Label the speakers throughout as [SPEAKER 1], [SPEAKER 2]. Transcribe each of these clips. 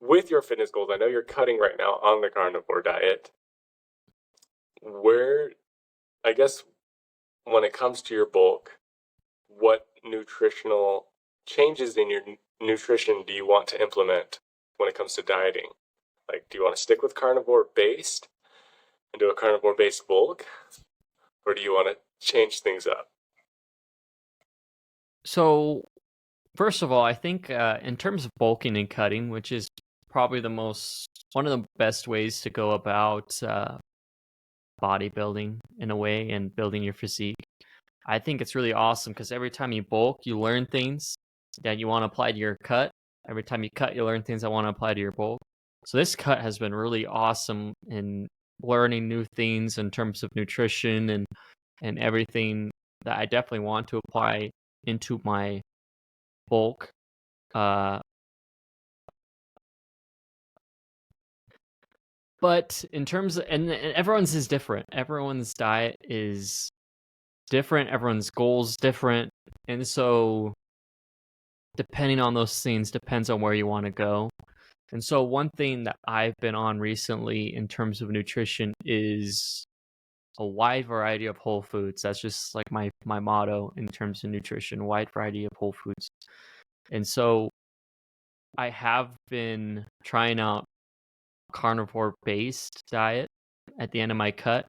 [SPEAKER 1] with your fitness goals, I know you're cutting right now on the carnivore diet. Where, I guess, when it comes to your bulk, what nutritional changes in your nutrition do you want to implement when it comes to dieting? Like, do you want to stick with carnivore based and do a carnivore based bulk, or do you want to change things up?
[SPEAKER 2] So, first of all, I think in terms of bulking and cutting, which is probably one of the best ways to go about bodybuilding in a way and building your physique. I think it's really awesome because every time you bulk, you learn things that you want to apply to your cut. Every time you cut, you learn things that want to apply to your bulk. So this cut has been really awesome in learning new things in terms of nutrition and everything that I definitely want to apply into my bulk. Uh, but in terms of, and everyone's is different. Everyone's diet is different. Everyone's goals different. And so depending on those things depends on where you want to go. And so one thing that I've been on recently in terms of nutrition is a wide variety of whole foods. That's just like my motto in terms of nutrition, wide variety of whole foods. And so I have been trying out carnivore based diet at the end of my cut,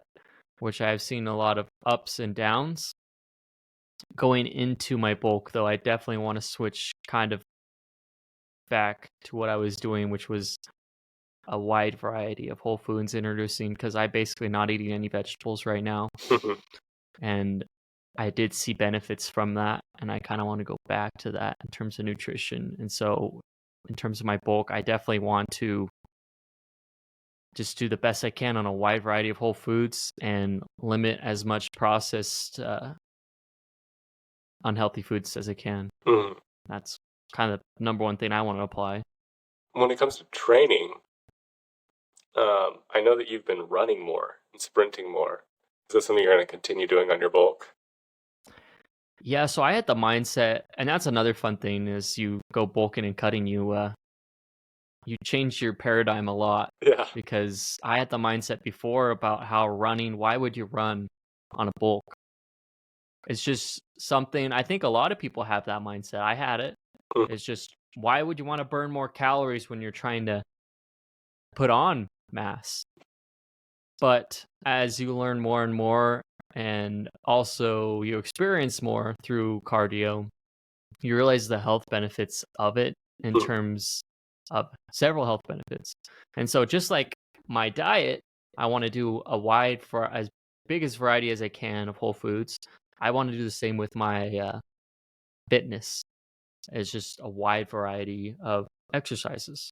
[SPEAKER 2] which I've seen a lot of ups and downs. Going into my bulk, though, I definitely want to switch kind of back to what I was doing, which was a wide variety of whole foods introducing, because I basically not eating any vegetables right now. And I did see benefits from that, and I kind of want to go back to that in terms of nutrition. And so in terms of my bulk, I definitely want to just do the best I can on a wide variety of whole foods and limit as much processed unhealthy foods as I can.
[SPEAKER 1] Mhm.
[SPEAKER 2] That's kind of the number one thing I want to apply.
[SPEAKER 1] When it comes to training, I know that you've been running more and sprinting more. Is that something you're going to continue doing on your bulk?
[SPEAKER 2] Yeah, so I had the mindset, and that's another fun thing is you go bulking and cutting, you change your paradigm a lot,
[SPEAKER 1] Yeah.
[SPEAKER 2] because I had the mindset before about how running, why would you run on a bulk? It's just something, I think a lot of people have that mindset. I had it.
[SPEAKER 1] Mhm.
[SPEAKER 2] It's just, why would you want to burn more calories when you're trying to put on mass? But as you learn more and more, and also you experience more through cardio, you realize the health benefits of it in
[SPEAKER 1] Mhm.
[SPEAKER 2] terms of several health benefits. And so just like my diet, I want to do for as big as variety as I can of whole foods. I want to do the same with my fitness. It's just a wide variety of exercises.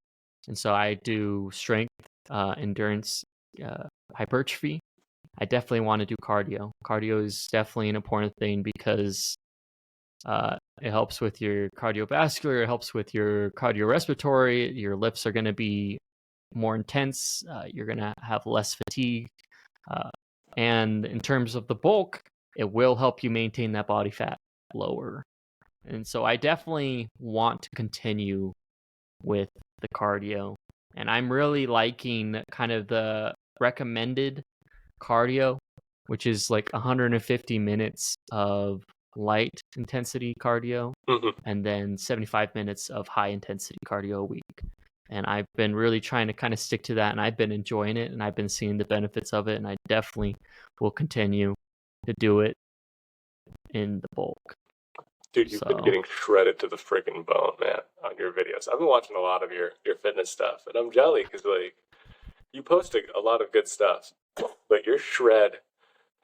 [SPEAKER 2] And so I do strength, endurance, hypertrophy. I definitely want to do cardio. Cardio is definitely an important thing because it helps with your cardiovascular, it helps with your cardiorespiratory. Your lifts are going to be more intense. You're going to have less fatigue. Uh, and in terms of the bulk, it will help you maintain that body fat lower. And so I definitely want to continue with the cardio. And I'm really liking kind of the recommended cardio, which is like 150 minutes of light intensity cardio
[SPEAKER 1] Mhm.
[SPEAKER 2] and then 75 minutes of high intensity cardio a week. And I've been really trying to kind of stick to that, and I've been enjoying it, and I've been seeing the benefits of it, and I definitely will continue to do it in the bulk.
[SPEAKER 1] Dude, you've been
[SPEAKER 2] So
[SPEAKER 1] getting shredded to the friggin' bone, man, on your videos. I've been watching a lot of your fitness stuff, and I'm jelly because like you post a lot of good stuff, but your shred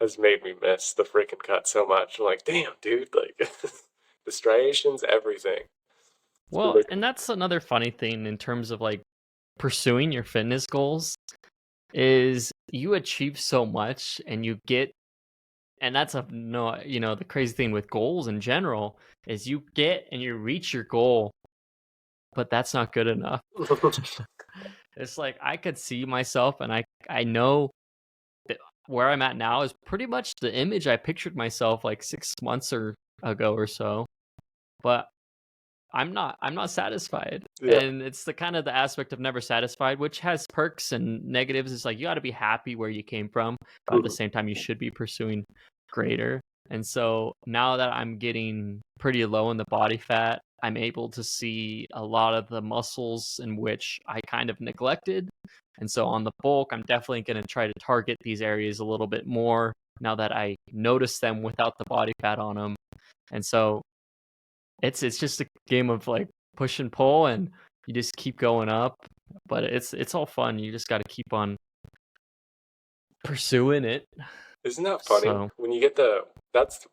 [SPEAKER 1] has made me miss the freaking cut so much. I'm like, damn, dude, like the striations, everything. It's been
[SPEAKER 2] well,
[SPEAKER 1] like,
[SPEAKER 2] and that's another funny thing in terms of like pursuing your fitness goals is you achieve so much and you get, and that's a no, the crazy thing with goals in general is you get and you reach your goal, but that's not good enough. It's like I could see myself, and I know that where I'm at now is pretty much the image I pictured myself like 6 months ago or so. But I'm not satisfied.
[SPEAKER 1] Yeah.
[SPEAKER 2] And it's the kind of the aspect of never satisfied, which has perks and negatives. It's like you got to be happy where you came from, but at the
[SPEAKER 1] Mhm.
[SPEAKER 2] same time you should be pursuing greater. And so now that I'm getting pretty low in the body fat, I'm able to see a lot of the muscles in which I kind of neglected. And so on the bulk, I'm definitely going to try to target these areas a little bit more now that I notice them without the body fat on them. And so it's just a game of like push and pull, and you just keep going up. But it's all fun. You just got to keep on pursuing it.
[SPEAKER 1] Isn't that funny?
[SPEAKER 2] So
[SPEAKER 1] When you get that's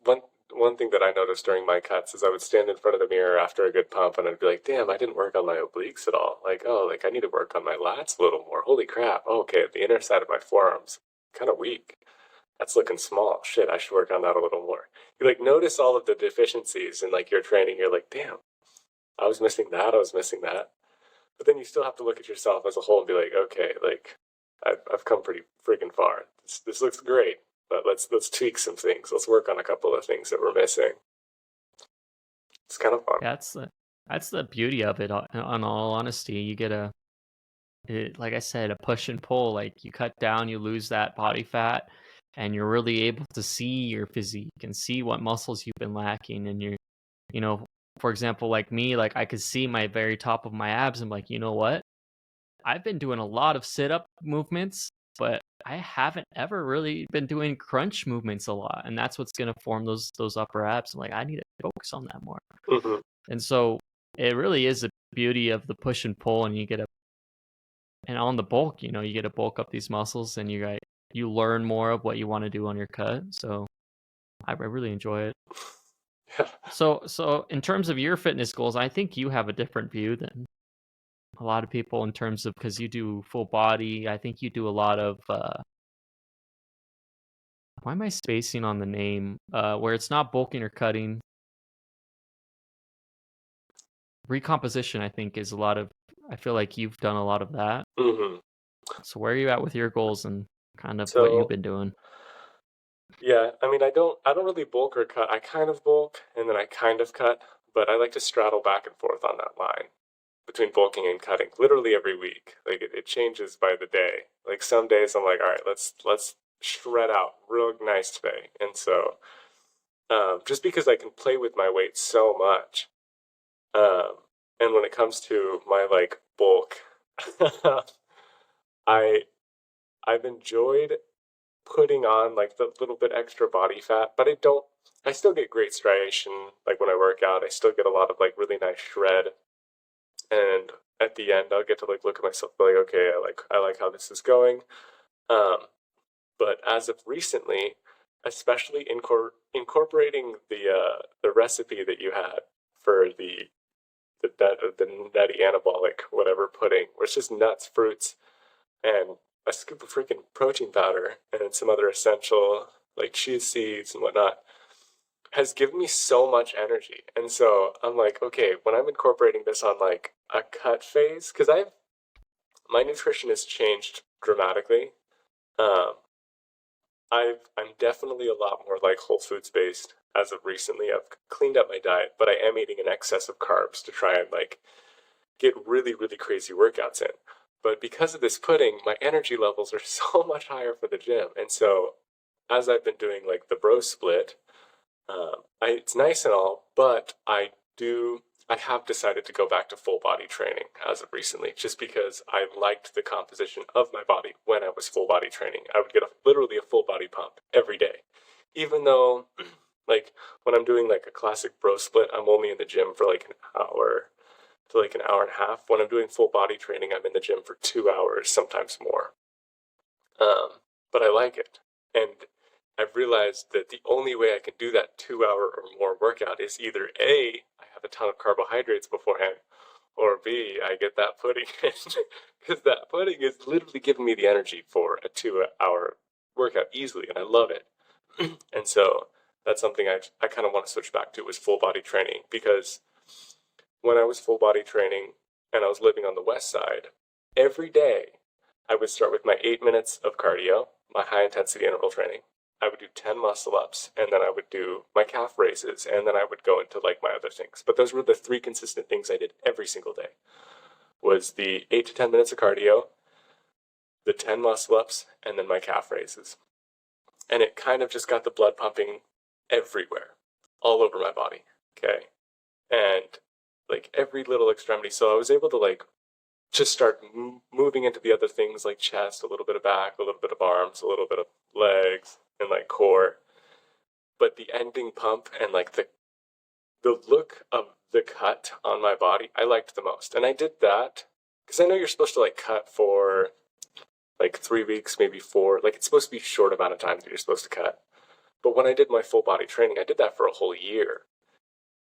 [SPEAKER 1] one thing that I noticed during my cuts is I would stand in front of the mirror after a good pump and I'd be like, damn, I didn't work on my obliques at all. Like, oh, like I need to work on my lats a little more. Holy crap. Oh, okay, the inner side of my forearms kind of weak. That's looking small. Shit, I should work on that a little more. You like notice all of the deficiencies in like your training. You're like, damn, I was missing that. I was missing that. But then you still have to look at yourself as a whole and be like, okay, like I've come pretty freaking far. This looks great, but let's tweak some things. Let's work on a couple of things that we're missing. It's kind of fun.
[SPEAKER 2] yeah, that's the beauty of it. On all honesty, you get like I said, a push and pull. Like you cut down, you lose that body fat, and you're really able to see your physique and see what muscles you've been lacking. And you know, for example, like me, like I could see my very top of my abs. I'm like, you know what? I've been doing a lot of sit-up movements, but I haven't ever really been doing crunch movements a lot, and that's what's gonna form those upper abs. I'm like, I need to focus on that more.
[SPEAKER 1] Hmm.
[SPEAKER 2] And so it really is the beauty of the push and pull, and and on the bulk, you get to bulk up these muscles, and you learn more of what you want to do on your cut. So I really enjoy it.
[SPEAKER 1] Yeah.
[SPEAKER 2] So in terms of your fitness goals, I think you have a different view than a lot of people in terms of because you do full body. I think you do a lot of why am I spacing on the name? Where it's not bulking or cutting. Recomposition, I think, is a lot of. I feel like you've done a lot of that.
[SPEAKER 1] Hmm.
[SPEAKER 2] So where are you at with your goals and kind of what you've
[SPEAKER 1] So
[SPEAKER 2] been doing?
[SPEAKER 1] yeah, I mean, I don't really bulk or cut. I kind of bulk and then I kind of cut, but I like to straddle back and forth on that line between bulking and cutting literally every week. Like it changes by the day. Like some days I'm like, all right, let's shred out real nice today. And so just because I can play with my weight so much, um, and when it comes to my like bulk, I I've enjoyed putting on like the little bit extra body fat, but I still get great striation like when I work out. I still get a lot of like really nice shred, and at the end I'll get to like look at myself and be like, okay, I like how this is going. Um, but as of recently, especially incorporating the recipe that you had for the nutty anabolic whatever pudding, where it's just nuts, fruits, and a scoop of freaking protein powder and some other essential like chia seeds and whatnot, has given me so much energy. And so I'm like, okay, when I'm incorporating this on like a cut phase, because I've my nutrition has changed dramatically. Um, I'm definitely a lot more like whole foods based as of recently. I've cleaned up my diet, but I am eating an excess of carbs to try and like get really, really crazy workouts in. But because of this pudding, my energy levels are so much higher for the gym. And so as I've been doing like the bro split, it's nice and all, but I have decided to go back to full body training as of recently, just because I liked the composition of my body when I was full body training. I would get literally a full body pump every day, even though like when I'm doing like a classic bro split, I'm only in the gym for like an hour to like an hour and a half. When I'm doing full body training, I'm in the gym for 2 hours, sometimes more. But I like it. And I've realized that the only way I can do that 2 hour or more workout is either A, I have a ton of carbohydrates beforehand, or B, I get that pudding in. Because that pudding is literally giving me the energy for a 2 hour workout easily, and I love it. And so that's something I kind of want to switch back to is full body training, because when I was full body training and I was living on the west side, every day I would start with my 8 minutes of cardio, my high intensity interval training. I would do 10 muscle ups, and then I would do my calf raises, and then I would go into like my other things. But those were the three consistent things I did every single day. Was the 8 to 10 minutes of cardio, the 10 muscle ups, and then my calf raises. And it kind of just got the blood pumping everywhere, all over my body. Okay. And like every little extremity. So I was able to like just start moving into the other things like chest, a little bit of back, a little bit of arms, a little bit of legs, and like core. But the ending pump and like the look of the cut on my body, I liked the most. And I did that because I know you're supposed to like cut for like 3 weeks, maybe 4. Like it's supposed to be a short amount of time that you're supposed to cut. But when I did my full body training, I did that for a whole year.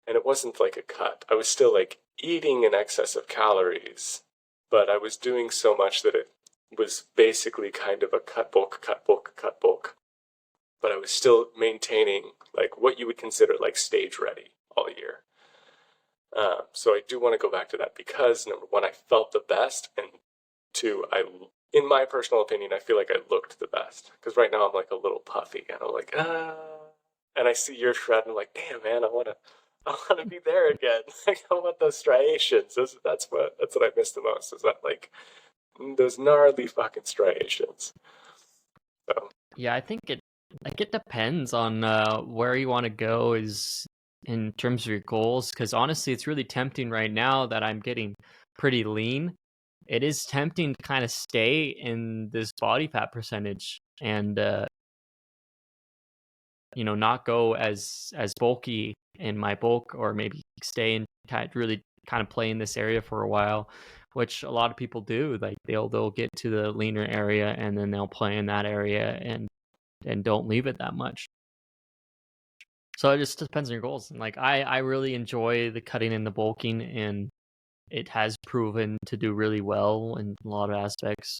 [SPEAKER 1] And it wasn't like a cut. I was still like eating in excess of calories, but I was doing so much that it was basically kind of a cut bulk, cut bulk, cut bulk. But I was still maintaining like what you would consider like stage ready all year. So I do want to go back to that because number one, I felt the best, and two, in my personal opinion, I feel like I looked the best. Because right now I'm like a little puffy, and I'm like, and I see your shred, and I'm like, damn, man, I want to be there again. Like, I want those striations. That's what I miss the most. Is that like those gnarly fucking striations. So
[SPEAKER 2] Yeah, I think it depends on where you want to go is in terms of your goals. Because honestly, it's really tempting right now that I'm getting pretty lean. It is tempting to kind of stay in this body fat percentage and not go as bulky in my bulk, or maybe stay and really kind of play in this area for a while, which a lot of people do. Like they'll get to the leaner area and then they'll play in that area and don't leave it that much. So it just depends on your goals. And like I really enjoy the cutting and the bulking, and it has proven to do really well in a lot of aspects.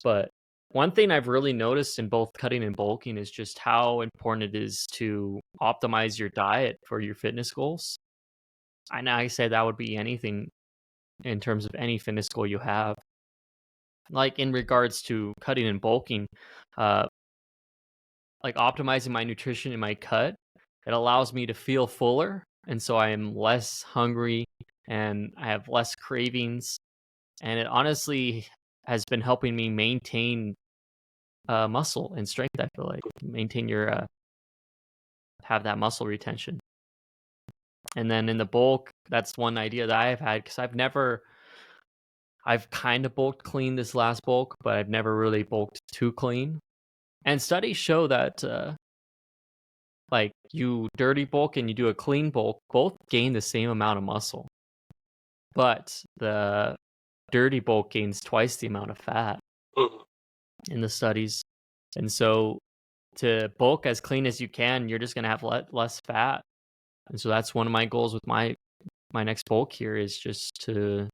[SPEAKER 2] But one thing I've really noticed in both cutting and bulking is just how important it is to optimize your diet for your fitness goals. And I say that would be anything in terms of any fitness goal you have. Like in regards to cutting and bulking, uh, like optimizing my nutrition in my cut, it allows me to feel fuller. And so I am less hungry and I have less cravings. And it honestly has been helping me maintain muscle and strength. I feel like maintain your have that muscle retention. And then in the bulk, that's one idea that I've had, because I've kind of bulked clean this last bulk, but I've never really bulked too clean. And studies show that like you dirty bulk and you do a clean bulk, both gain the same amount of muscle, but the dirty bulk gains twice the amount of fat in the studies. And so to bulk as clean as you can, you're just going to have less fat. And so that's one of my goals with my next bulk here, is just to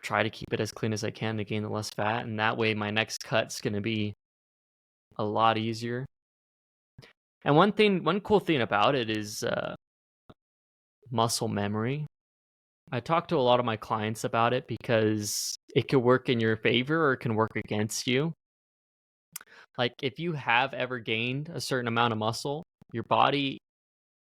[SPEAKER 2] try to keep it as clean as I can to gain the less fat. And that way my next cut's going to be a lot easier. And one cool thing about it is muscle memory. I talk to a lot of my clients about it because it can work in your favor or it can work against you. Like if you have ever gained a certain amount of muscle, your body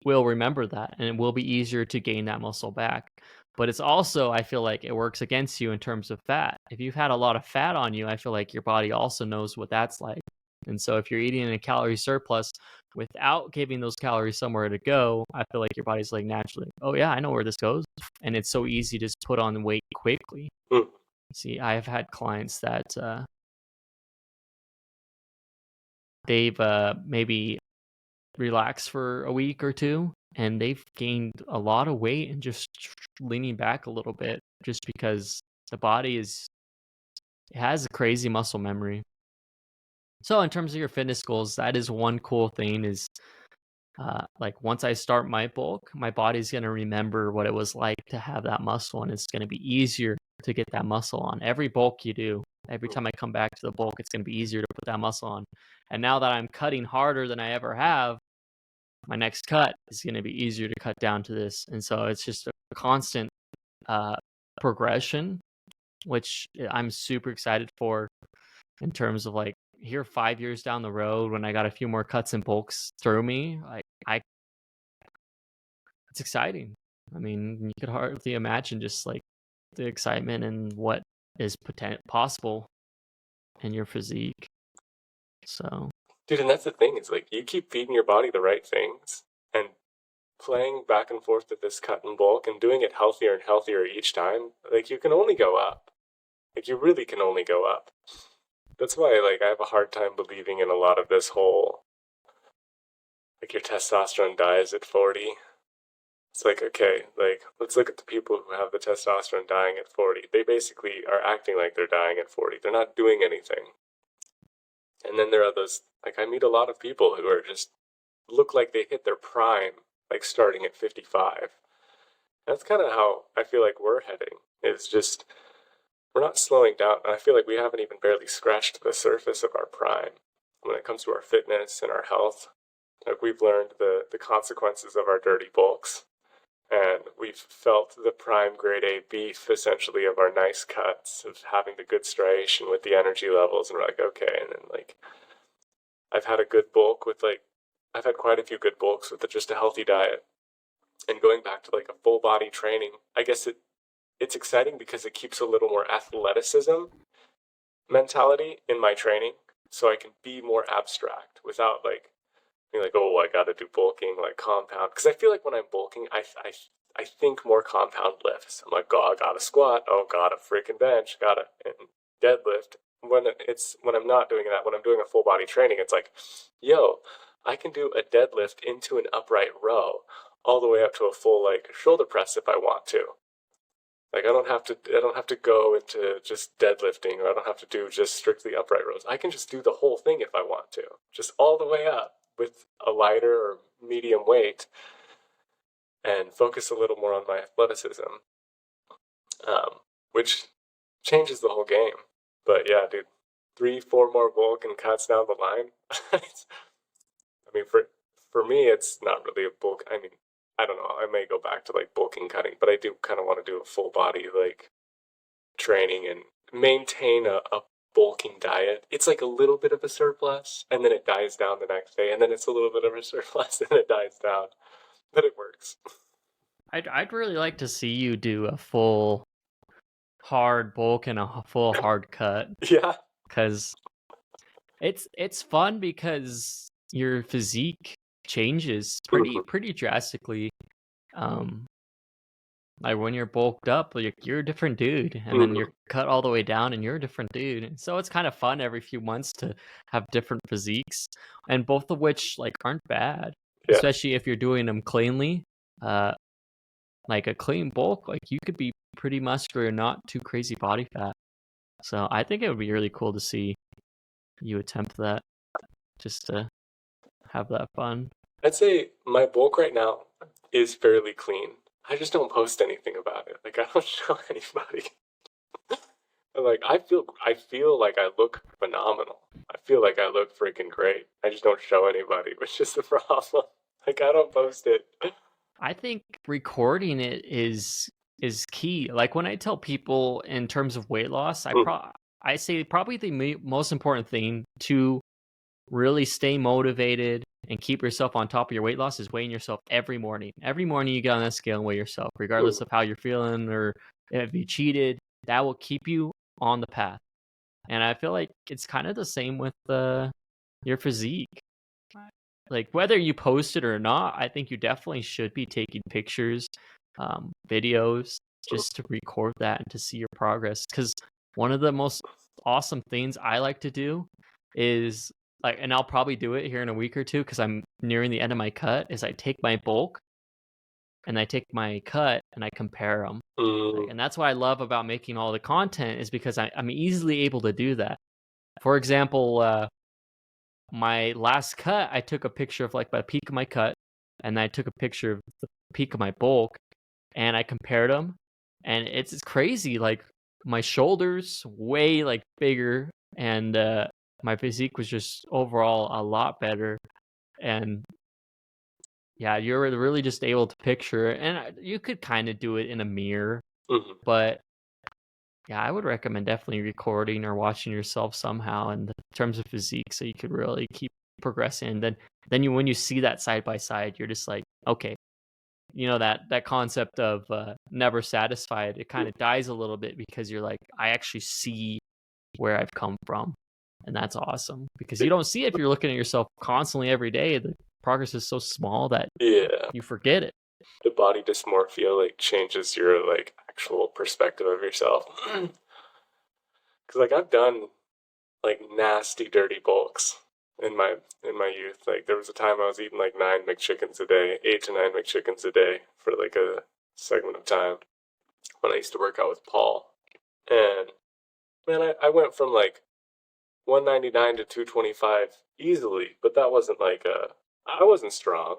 [SPEAKER 2] will remember that and it will be easier to gain that muscle back. But it's also, I feel like it works against you in terms of fat. If you've had a lot of fat on you, I feel like your body also knows what that's like. And so if you're eating in a calorie surplus without giving those calories somewhere to go, I feel like your body's like naturally, oh yeah, I know where this goes. And it's so easy to just put on weight quickly. See, I've had clients that they've maybe relaxed for a week or two, and they've gained a lot of weight and just leaning back a little bit, just because the body it has a crazy muscle memory. So in terms of your fitness goals, that is one cool thing, is like once I start my bulk, my body's going to remember what it was like to have that muscle, and it's going to be easier to get that muscle on. Every bulk you do, every time I come back to the bulk, it's going to be easier to put that muscle on. And now that I'm cutting harder than I ever have, my next cut is going to be easier to cut down to this. And so it's just a constant progression, which I'm super excited for, in terms of like here 5 years down the road when I got a few more cuts and bulks through me, it's exciting. I mean, you could hardly imagine just like the excitement and what is possible in your physique. So,
[SPEAKER 1] Dude, and that's the thing, is like you keep feeding your body the right things and playing back and forth with this cut and bulk and doing it healthier and healthier each time, like you can only go up. Like you really can only go up. That's why like I have a hard time believing in a lot of this whole like your testosterone dies at 40. It's like, okay, like let's look at the people who have the testosterone dying at 40. They basically are acting like they're dying at 40. They're not doing anything. And then there are those, like I meet a lot of people who are just look like they hit their prime, like starting at 55. That's kind of how I feel like we're heading. It's just, we're not slowing down. And I feel like we haven't even barely scratched the surface of our prime when it comes to our fitness and our health. Like we've learned the consequences of our dirty bulks. And we've felt the prime grade A beef, essentially, of our nice cuts, of having the good striation with the energy levels. And we're like, okay. And then, like, I've had a good bulk with, like, I've had quite a few good bulks with just a healthy diet. And going back to, like, a full body training, I guess it's exciting because it keeps a little more athleticism mentality in my training. So I can be more abstract without, like, being like, oh, I gotta do bulking, like compound. Because I feel like when I'm bulking, I think more compound lifts. I'm like, oh, I gotta squat. Oh, gotta freaking bench. Gotta and deadlift. When I'm not doing that, when I'm doing a full body training, it's like, yo, I can do a deadlift into an upright row, all the way up to a full like shoulder press if I want to. Like I don't have to go into just deadlifting, or I don't have to do just strictly upright rows. I can just do the whole thing if I want to, just all the way up with a lighter or medium weight and focus a little more on my athleticism, which changes the whole game. But yeah, dude, 3, 4 more bulk and cuts down the line. I mean, for me, it's not really a bulk. I mean, I don't know. I may go back to like bulking cutting, but I do kind of want to do a full body like training and maintain a bulking diet. It's like a little bit of a surplus, and then it dies down the next day, and then it's a little bit of a surplus, and it dies down. But it works.
[SPEAKER 2] I'd really like to see you do a full hard bulk and a full hard cut,
[SPEAKER 1] Yeah.
[SPEAKER 2] because it's fun because your physique changes pretty drastically. Like when you're bulked up, you're a different dude, and then you're cut all the way down, and you're a different dude. So it's kind of fun every few months to have different physiques, and both of which like aren't bad,
[SPEAKER 1] Yeah.
[SPEAKER 2] especially if you're doing them cleanly. Like a clean bulk, like you could be pretty muscular and not too crazy body fat. So I think it would be really cool to see you attempt that, just to have that fun.
[SPEAKER 1] I'd say my bulk right now is fairly clean. I just don't post anything about it. Like I don't show anybody. Like I feel like I look phenomenal. I feel like I look freaking great. I just don't show anybody, which is the problem. Like I don't post it.
[SPEAKER 2] I think recording it is key. Like when I tell people in terms of weight loss, I say probably the most important thing to really stay motivated and keep yourself on top of your weight loss is weighing yourself every morning. Every morning you get on that scale and weigh yourself, regardless of how you're feeling or if you cheated. That will keep you on the path. And I feel like it's kind of the same with your physique. Like whether you post it or not, I think you definitely should be taking pictures, videos, just to record that and to see your progress. Because one of the most awesome things I like to do is like, and I'll probably do it here in a week or two because I'm nearing the end of my cut, is I take my bulk and I take my cut and I compare them. Like, and that's what I love about making all the content, is because I'm easily able to do that. For example, my last cut, I took a picture of like the peak of my cut, and I took a picture of the peak of my bulk, and I compared them, and it's crazy. Like my shoulders way like bigger, and my physique was just overall a lot better. And yeah, you're really just able to picture it, and you could kind of do it in a mirror, but Yeah, I would recommend definitely recording or watching yourself somehow in terms of physique, so you could really keep progressing. And then when you see that side by side, you're just like, okay, that concept of never satisfied, it kind of dies a little bit because you're like, I actually see where I've come from, and that's awesome because you don't see it if you're looking at yourself constantly every day. The progress is so small that
[SPEAKER 1] Yeah.
[SPEAKER 2] you forget it.
[SPEAKER 1] The body dysmorphia like changes your like actual perspective of yourself. Because like I've done like nasty dirty bulks in my youth. Like there was a time I was eating like 9 McChickens a day, 8 to 9 McChickens a day for like a segment of time when I used to work out with Paul. And man, I went from like 199 to 225 easily, but that wasn't like I wasn't strong.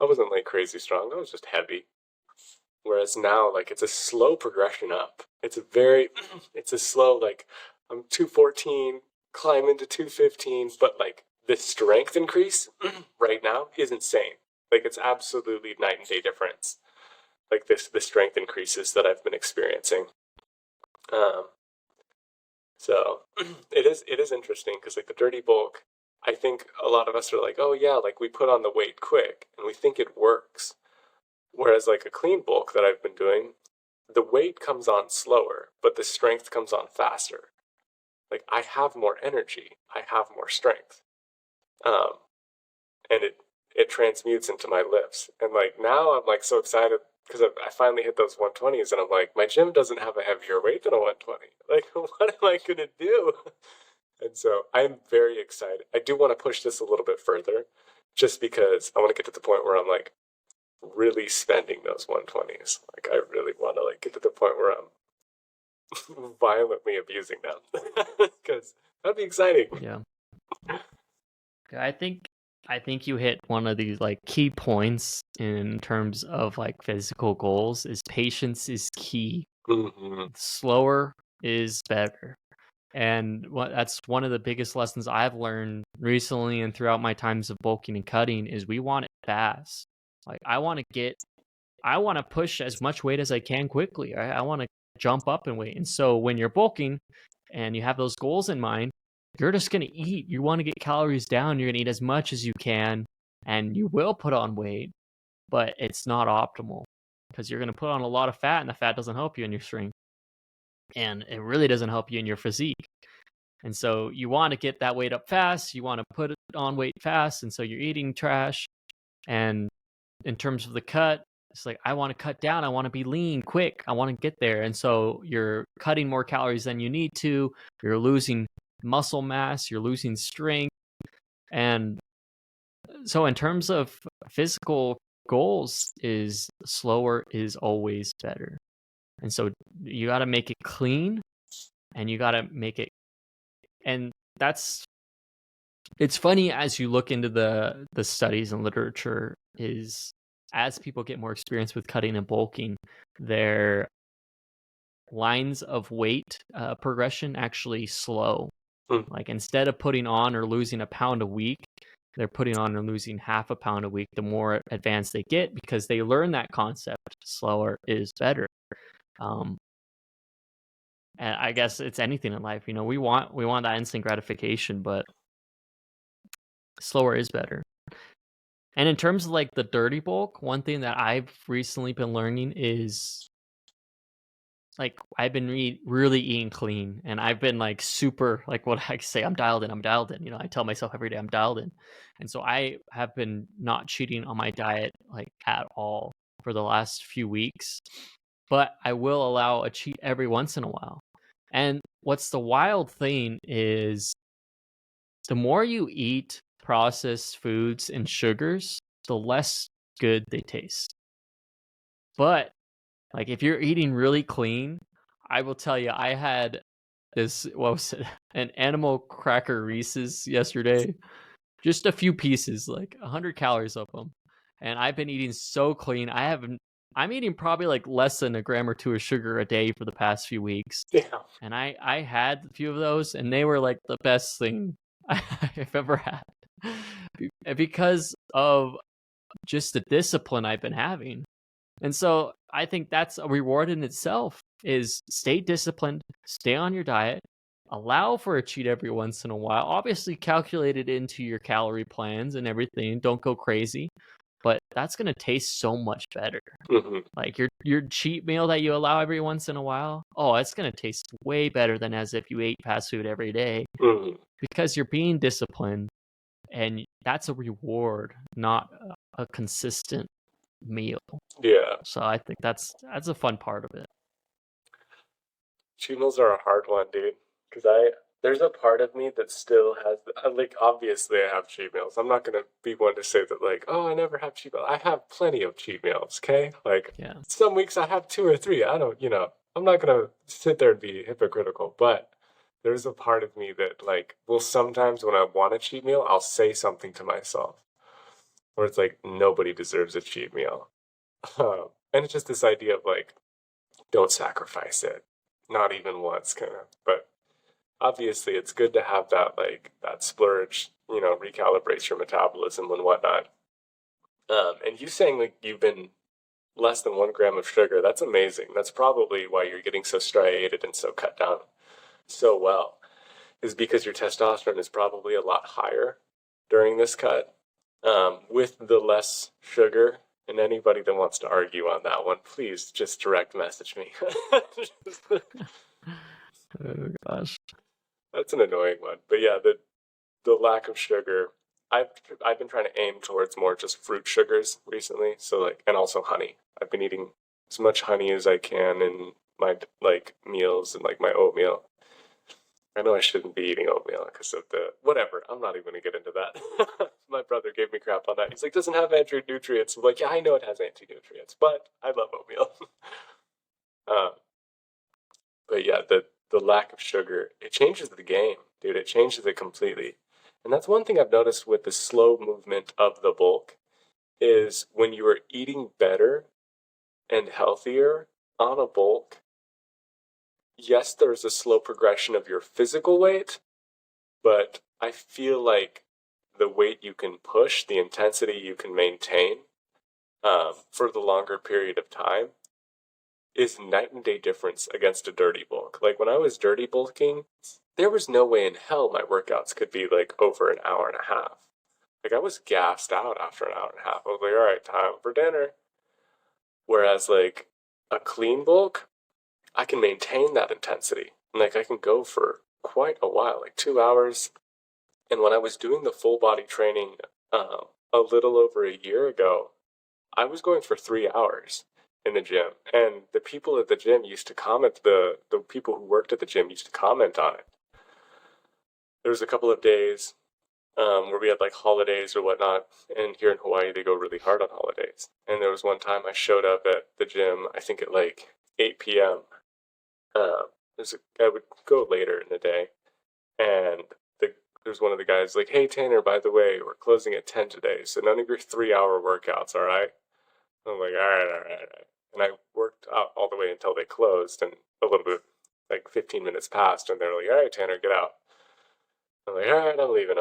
[SPEAKER 1] I wasn't like crazy strong. I was just heavy. Whereas now, like it's a slow progression up. It's a slow like I'm 214, climb into 215, but like the strength increase right now is insane. Like it's absolutely night and day difference. Like the strength increases that I've been experiencing. Um, so it is interesting because like the dirty bulk, I think a lot of us are like, oh yeah, like we put on the weight quick and we think it works. Whereas like a clean bulk that I've been doing, the weight comes on slower, but the strength comes on faster. Like I have more energy, I have more strength, um, and it transmutes into my lifts. And like now I'm like so excited because I finally hit those 120s, and I'm like, my gym doesn't have a heavier weight than a 120. Like what am I gonna do? And so I'm very excited. I do want to push this a little bit further, just because I want to get to the point where I'm like really spending those 120s. Like I really want to like get to the point where I'm violently abusing them because that'd be exciting.
[SPEAKER 2] Yeah. I think you hit one of these like key points in terms of like physical goals is patience is key.
[SPEAKER 1] Mm-hmm.
[SPEAKER 2] Slower is better. And that's one of the biggest lessons I've learned recently and throughout my times of bulking and cutting is we want it fast. Like I want to push as much weight as I can quickly. I want to jump up in weight. And so when you're bulking and you have those goals in mind, you're just going to eat. You want to get calories down. You're going to eat as much as you can and you will put on weight, but it's not optimal because you're going to put on a lot of fat and the fat doesn't help you in your strength. And it really doesn't help you in your physique. And so you want to get that weight up fast. You want to put it on weight fast. And so you're eating trash. And in terms of the cut, it's like, I want to cut down. I want to be lean quick. I want to get there. And so you're cutting more calories than you need to. You're losing muscle mass. You're losing strength. And so in terms of physical goals, is slower is always better. And so you got to make it clean and you got to make it. And it's funny as you look into the studies and literature is as people get more experience with cutting and bulking, their lines of weight progression actually slow. Like instead of putting on or losing a pound a week, they're putting on and losing half a pound a week the more advanced they get because they learn that concept. Slower is better. And I guess it's anything in life. We want that instant gratification, but slower is better. And in terms of like the dirty bulk, one thing that I've recently been learning is like I've been really eating clean and I've been like super like what I say, I'm dialed in. I tell myself every day I'm dialed in. And so I have been not cheating on my diet like at all for the last few weeks, but I will allow a cheat every once in a while. And what's the wild thing is the more you eat processed foods and sugars, the less good they taste. But like if you're eating really clean, I will tell you, I had this, what was it, an animal cracker Reese's yesterday. Just a few pieces, like 100 calories of them. And I've been eating so clean. I'm eating probably like less than a gram or two of sugar a day for the past few weeks.
[SPEAKER 1] Yeah.
[SPEAKER 2] And I had a few of those and they were like the best thing I've ever had. Because of just the discipline I've been having. And so I think that's a reward in itself, is stay disciplined, stay on your diet, allow for a cheat every once in a while. Obviously calculate it into your calorie plans and everything. Don't go crazy, but that's going to taste so much better.
[SPEAKER 1] Mm-hmm.
[SPEAKER 2] Like your cheat meal that you allow every once in a while, oh, it's going to taste way better than as if you ate fast food every day,
[SPEAKER 1] Mm-hmm.
[SPEAKER 2] because you're being disciplined, and that's a reward, not a consistent meal.
[SPEAKER 1] Yeah.
[SPEAKER 2] So I think that's a fun part of it.
[SPEAKER 1] Cheat meals are a hard one, dude. Because there's a part of me that still has, like, obviously I have cheat meals. I'm not going to be one to say that, like, oh, I never have cheat meals. I have plenty of cheat meals, okay? Like,
[SPEAKER 2] Yeah.
[SPEAKER 1] some weeks I have 2 or 3. I don't, I'm not going to sit there and be hypocritical. But there's a part of me that, like, will sometimes when I want a cheat meal, I'll say something to myself. Where it's like, nobody deserves a cheat meal. And it's just this idea of, like, don't sacrifice it. Not even once, kind of. But obviously it's good to have that, like, that splurge, recalibrates your metabolism and whatnot. And you saying, like, you've been less than 1 gram of sugar, that's amazing. That's probably why you're getting so striated and so cut down so well, is because your testosterone is probably a lot higher during this cut, with the less sugar. And anybody that wants to argue on that one, please just direct message me.
[SPEAKER 2] Oh gosh.
[SPEAKER 1] That's an annoying one. But yeah, the lack of sugar. I've been trying to aim towards more just fruit sugars recently. So, like, and also honey. I've been eating as much honey as I can in my, like, meals and, like, my oatmeal. I know I shouldn't be eating oatmeal because of the whatever. I'm not even going to get into that. My brother gave me crap on that. He's like, doesn't have anti-nutrients. I'm like, yeah, I know it has anti-nutrients, but I love oatmeal. um, but yeah, the lack of sugar, it changes the game, dude. It changes it completely. And that's one thing I've noticed with the slow movement of the bulk, is when you are eating better and healthier on a bulk, yes, there's a slow progression of your physical weight, but I feel like the weight you can push, the intensity you can maintain, for the longer period of time, is night and day difference against a dirty bulk. Like, when I was dirty bulking, there was no way in hell my workouts could be, like, over an hour and a half. Like, I was gassed out after an hour and a half. I was like, all right, time for dinner. Whereas, like, a clean bulk, I can maintain that intensity. Like, I can go for quite a while, like 2 hours. And when I was doing the full body training, a little over a year ago, I was going for 3 hours in the gym. And the people at the gym used to comment, the people who worked at the gym used to comment on it. There was a couple of days where we had, like, holidays or whatnot, and here in Hawaii they go really hard on holidays. And there was one time I showed up at the gym, I think at like 8 p.m. I would go later in the day, and there's one of the guys like, hey Tanner, by the way, we're closing at 10 today, so none of your 3 hour workouts, all right? I'm like, all right. And I worked out all the way until they closed, and a little bit, like 15 minutes passed, and they're like, all right, Tanner, get out. I'm like, all right, I'm leaving.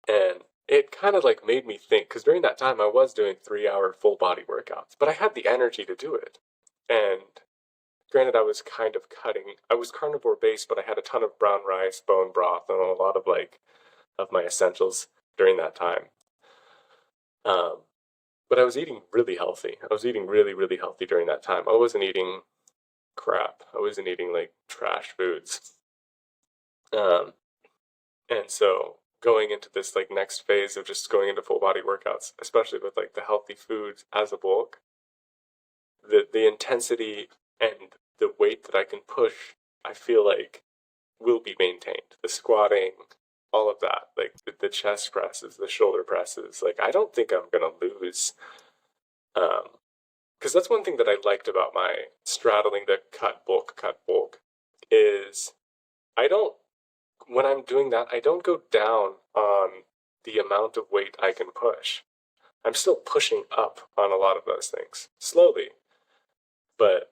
[SPEAKER 1] And it kind of, like, made me think, because during that time I was doing 3 hour full body workouts, but I had the energy to do it. And granted, I was kind of cutting. I was carnivore based, but I had a ton of brown rice, bone broth, and a lot of, like, of my essentials during that time. But I was eating really healthy. I was eating really, really healthy during that time. I wasn't eating crap. I wasn't eating, like, trash foods. And so going into this, like, next phase of just going into full body workouts, especially with, like, the healthy foods as a bulk, the intensity and the weight that I can push, I feel like, will be maintained. The squatting, all of that, like the chest presses, the shoulder presses, like, I don't think I'm gonna lose. Because that's one thing that I liked about my straddling the cut bulk, is when I'm doing that, I don't go down on the amount of weight I can push. I'm still pushing up on a lot of those things, slowly. But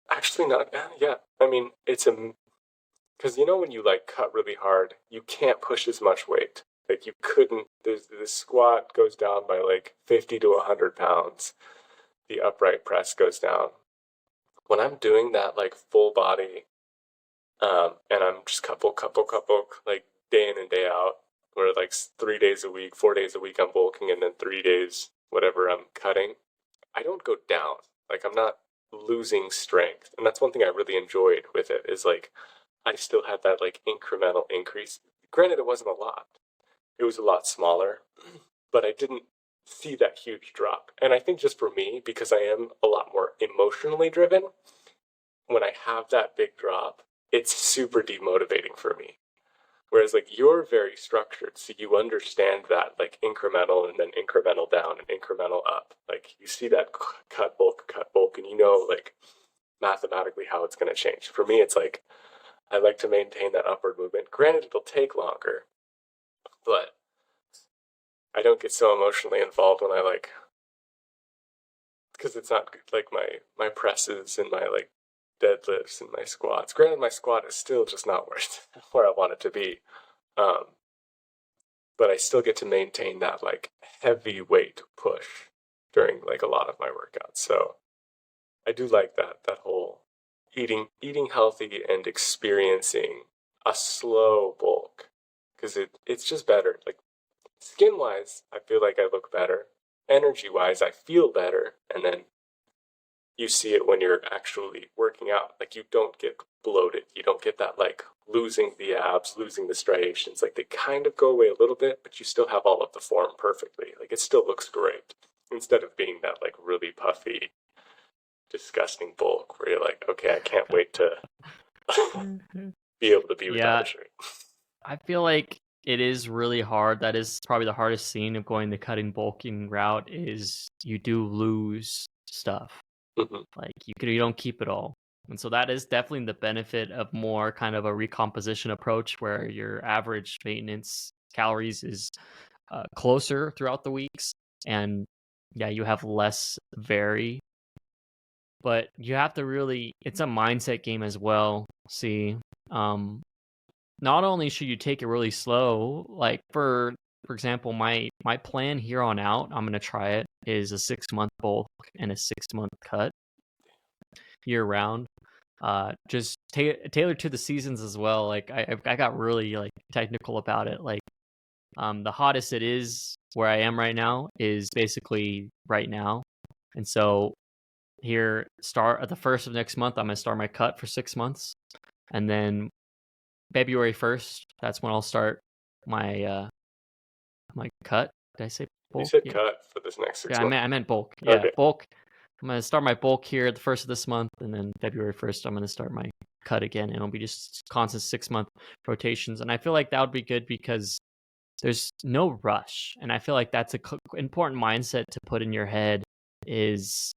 [SPEAKER 1] actually not, yeah. I mean, because when you, like, cut really hard, you can't push as much weight. Like, you couldn't, the squat goes down by, like, 50 to 100 pounds. the upright press goes down. When I'm doing that like full body, and I'm just couple, like day in and day out, where like 3 days a week, 4 days a week I'm bulking, and then 3 days whatever I'm cutting, I don't go down. Like I'm not losing strength, and that's one thing I really enjoyed with it is like I still had that like incremental increase. Granted, it wasn't a lot. It was a lot smaller, but I didn't see that huge drop. And I think just for me, because I am a lot more emotionally driven, when I have that big drop, it's super demotivating for me. Whereas like you're very structured, so you understand that like incremental and then incremental down and incremental up. Like you see that cut bulk, and you know like mathematically how it's going to change. For me, it's like I like to maintain that upward movement. Granted, it'll take longer, but I don't get so emotionally involved when I like because it's not like my presses and my like deadlifts and my squats. Granted, my squat is still just not where I want it to be, um, but I still get to maintain that like heavy weight push during like a lot of my workouts. So I do like that whole eating healthy and experiencing a slow bulk because it's just better. Like skin wise, I feel like I look better. Energy wise, I feel better, and then you see it when you're actually working out. Like you don't get bloated. You don't get that like losing the abs, losing the striations. Like they kind of go away a little bit, but you still have all of the form perfectly. Like it still looks great instead of being that like really puffy, disgusting bulk where you're like, okay, I can't wait to be able to be without a shirt.
[SPEAKER 2] I feel like it is really hard. That is probably the hardest scene of going the cutting bulking route is you do lose stuff.
[SPEAKER 1] Mm-hmm.
[SPEAKER 2] Like you don't keep it all. And so that is definitely the benefit of more kind of a recomposition approach where your average maintenance calories is closer throughout the weeks. And yeah, you have less vary. But you have to really, it's a mindset game as well. See, not only should you take it really slow, like for example, my plan here on out, I'm gonna try it, is a 6-month bulk and a 6-month cut year round. Just tailored to the seasons as well. Like I got really like technical about it. Like the hottest it is where I am right now is basically right now, and so here start at the first of next month, I'm gonna start my cut for 6 months, and then February 1st, that's when I'll start my my cut. Did I say bulk?
[SPEAKER 1] You said cut for this next 6 months.
[SPEAKER 2] I meant bulk. Yeah,
[SPEAKER 1] okay.
[SPEAKER 2] Bulk. I'm gonna start my bulk here at the first of this month, and then February 1st, I'm gonna start my cut again, and it'll be just constant 6-month rotations. And I feel like that would be good because there's no rush, and I feel like that's a important mindset to put in your head. Is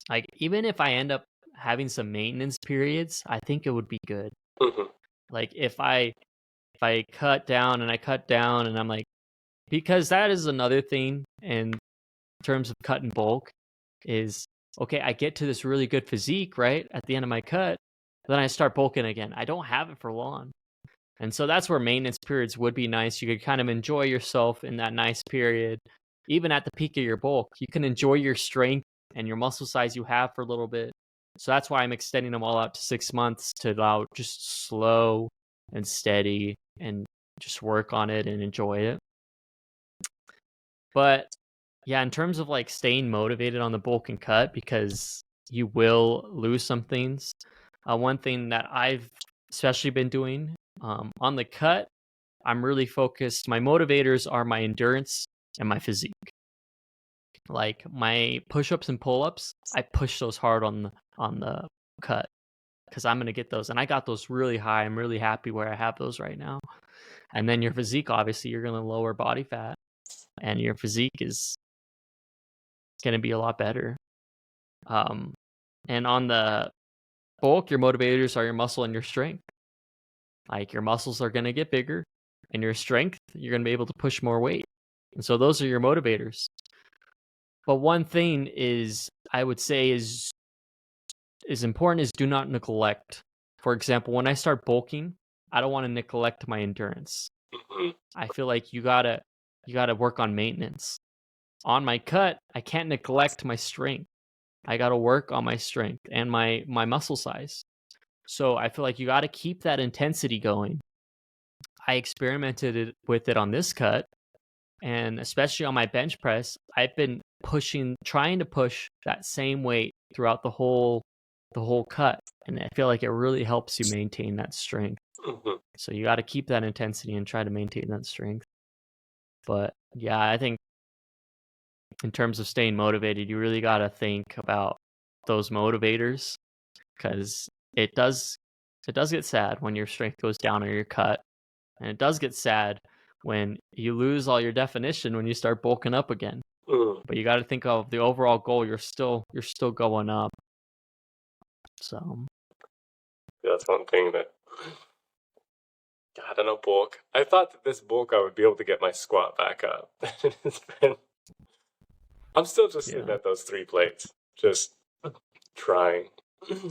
[SPEAKER 2] like even if I end up having some maintenance periods, I think it would be good.
[SPEAKER 1] Mm-hmm.
[SPEAKER 2] Like if I cut down and I cut down and I'm like, because that is another thing in terms of cut and bulk is okay, I get to this really good physique right at the end of my cut, then I start bulking again. I don't have it for long. And so that's where maintenance periods would be nice. You could kind of enjoy yourself in that nice period. Even at the peak of your bulk, you can enjoy your strength and your muscle size you have for a little bit. So that's why I'm extending them all out to 6 months to allow just slow and steady and just work on it and enjoy it. But yeah, in terms of like staying motivated on the bulk and cut, because you will lose some things. One thing that I've especially been doing on the cut, I'm really focused. My motivators are my endurance and my physique. Like my push-ups and pull-ups, I push those hard on the cut because I'm gonna get those, and I got those really high. I'm really happy where I have those right now. And then your physique, obviously, you're gonna lower body fat, and your physique is gonna be a lot better. And on the bulk, your motivators are your muscle and your strength. Like your muscles are gonna get bigger, and your strength, you're gonna be able to push more weight. And so those are your motivators. But one thing is, I would say is important is do not neglect. For example, when I start bulking, I don't want to neglect my endurance.
[SPEAKER 1] Mm-hmm.
[SPEAKER 2] I feel like you gotta work on maintenance on my cut, I can't neglect my strength. I got to work on my strength and my muscle size. So I feel like you got to keep that intensity going. I experimented with it on this cut, and especially on my bench press, I've been trying to push that same weight throughout the whole cut, and I feel like it really helps you maintain that strength.
[SPEAKER 1] Mhm.
[SPEAKER 2] So you got to keep that intensity and try to maintain that strength. But yeah, I think in terms of staying motivated, you really got to think about those motivators, because it does get sad when your strength goes down or your cut, and it does get sad when you lose all your definition when you start bulking up again.
[SPEAKER 1] Mm.
[SPEAKER 2] But you got to think of the overall goal. You're still going up. So
[SPEAKER 1] Yeah, that's one thing that, I don't know, bulk. I thought that this bulk I would be able to get my squat back up. I'm still just sitting
[SPEAKER 2] yeah,
[SPEAKER 1] at those 3 plates, just trying.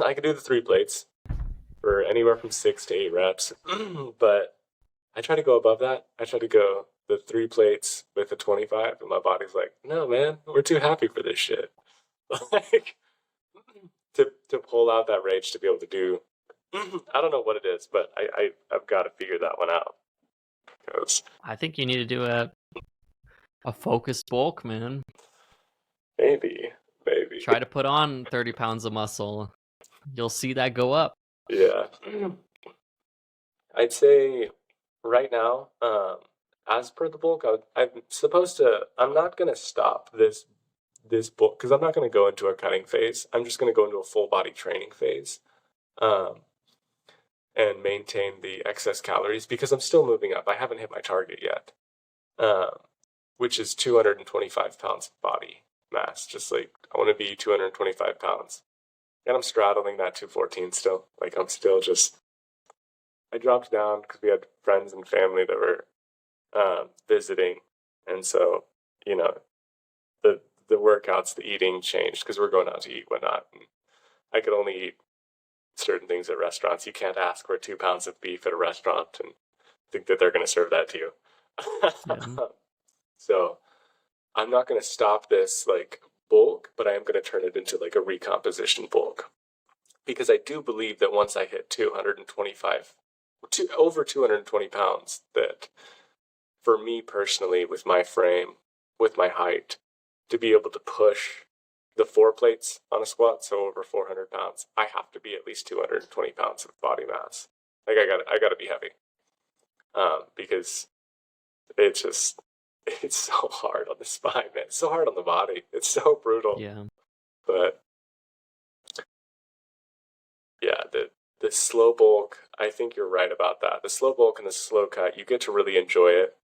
[SPEAKER 1] I can do the 3 plates for anywhere from 6 to 8 reps, but I try to go above that. I try to go the 3 plates with the 25, and my body's like, no, man, we're too happy for this shit. Like, to pull out that rage to be able to do, I don't know what it is, but I've got to figure that one out. Because
[SPEAKER 2] I think you need to do a focused bulk, man.
[SPEAKER 1] maybe.
[SPEAKER 2] Try to put on 30 pounds of muscle. You'll see that go up.
[SPEAKER 1] Yeah. I'd say right now, as per the bulk, I'm not going to stop this bulk because I'm not going to go into a cutting phase. I'm just going to go into a full body training phase, um, and maintain the excess calories because I'm still moving up. I haven't hit my target yet, which is 225 pounds of body mass. Just like I want to be 225 pounds, and I'm straddling that 214 still. Like I'm still just. I dropped down because we had friends and family that were visiting, and so you know the workouts, the eating changed because we're going out to eat, whatnot. And I could only eat certain things at restaurants. You can't ask for 2 pounds of beef at a restaurant and think that they're going to serve that to you.
[SPEAKER 2] Yeah.
[SPEAKER 1] So I'm not going to stop this like bulk, but I am going to turn it into like a recomposition bulk because I do believe that once I hit 225, over 220 pounds, that for me personally, with my frame, with my height, to be able to push the 4 plates on a squat, so over 400 pounds, I have to be at least 220 pounds of body mass. Like I got to be heavy, because it's so hard on the spine, man. It's so hard on the body. It's so brutal.
[SPEAKER 2] Yeah.
[SPEAKER 1] But yeah, the slow bulk, I think you're right about that. The slow bulk and the slow cut, you get to really enjoy it.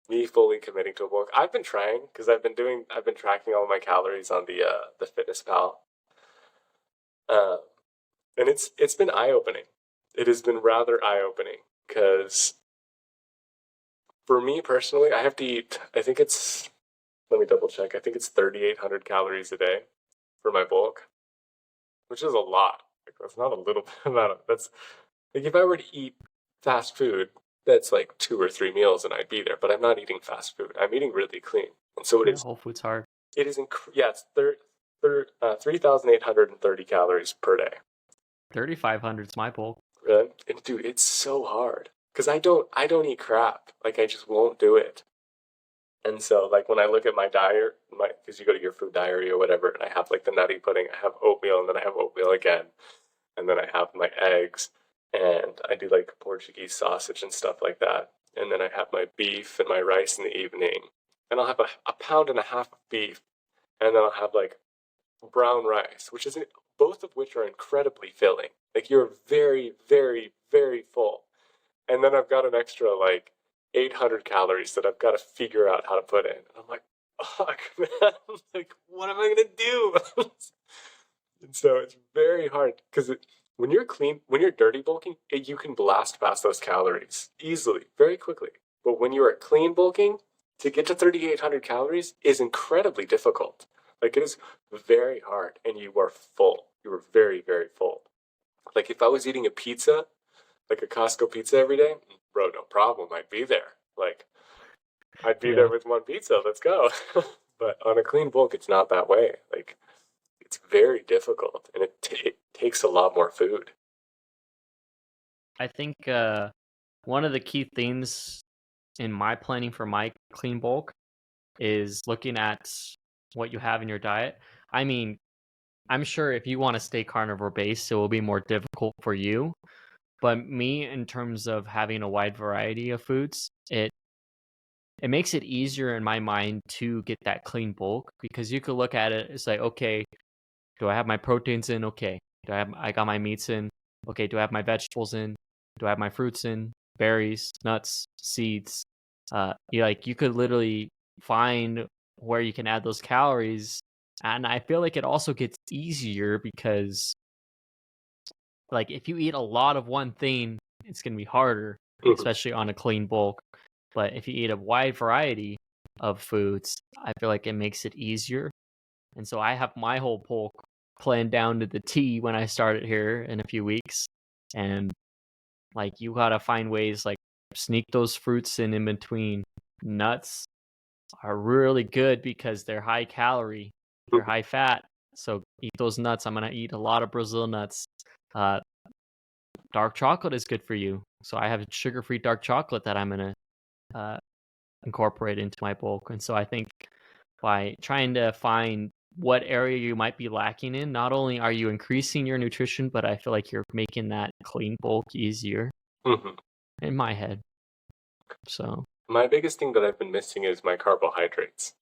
[SPEAKER 1] Me fully committing to a bulk, I've been trying because I've been tracking all my calories on the Fitness Pal, and it's been eye opening. It has been rather eye opening because for me personally, I have to eat. I think it's let me double check. I think it's 3,800 calories a day for my bulk, which is a lot. Like, that's not a little amount of. That's like if I were to eat fast food, that's like 2 or 3 meals and I'd be there. But I'm not eating fast food. I'm eating really clean, and so
[SPEAKER 2] Whole Foods hard.
[SPEAKER 1] It is it's 3,830 calories per day.
[SPEAKER 2] 3,500 is my bulk.
[SPEAKER 1] Really? And dude, it's so hard because I don't eat crap. Like I just won't do it. And so like when I look at my diet, because you go to your food diary or whatever, and I have like the nutty pudding, I have oatmeal, and then I have oatmeal again, and then I have my eggs, and I do like Portuguese sausage and stuff like that, and then I have my beef and my rice in the evening, and I'll have a pound and a half of beef, and then I'll have like brown rice, both of which are incredibly filling. Like you're very, very, very full. And then I've got an extra like 800 calories that I've got to figure out how to put in. And I'm like, fuck, man. Like, what am I going to do? And so it's very hard because when you're clean, when you're dirty bulking, you can blast past those calories easily, very quickly. But when you are clean bulking, to get to 3,800 calories is incredibly difficult. Like it is very hard, and you are full. You are very, very full. Like if I was eating a pizza, like a Costco pizza every day, bro, no problem. I'd be there. Like I'd be there
[SPEAKER 2] Yeah.
[SPEAKER 1] with one pizza. Let's go. But on a clean bulk, it's not that way. Like it's very difficult, and it takes a lot more food.
[SPEAKER 2] I think one of the key things in my planning for my clean bulk is looking at what you have in your diet. I mean, I'm sure if you want to stay carnivore based, it will be more difficult for you. But me, in terms of having a wide variety of foods, it makes it easier in my mind to get that clean bulk because you could look at it. It's like, okay, do I have my proteins in? Okay. I got my meats in? Okay. Do I have my vegetables in? Do I have my fruits in? Berries, nuts, seeds. You could literally find where you can add those calories, and I feel like it also gets easier because like if you eat a lot of one thing, it's gonna be harder,
[SPEAKER 1] Mhm.
[SPEAKER 2] especially on a clean bulk. But if you eat a wide variety of foods, I feel like it makes it easier. And so I have my whole bulk planned down to the T when I start it here in a few weeks. And like you gotta find ways like sneak those fruits in between. Nuts are really good because they're high calorie, they're high fat. So eat those nuts. I'm gonna eat a lot of Brazil nuts. Uh, Dark chocolate is good for you. So I have sugar-free dark chocolate that I'm gonna uh, incorporate into my bulk. And so I think by trying to find what area you might be lacking in, not only are you increasing your nutrition, but I feel like you're making that clean bulk easier
[SPEAKER 1] Mhm.
[SPEAKER 2] in my head. So
[SPEAKER 1] My biggest thing that I've been missing is my carbohydrates.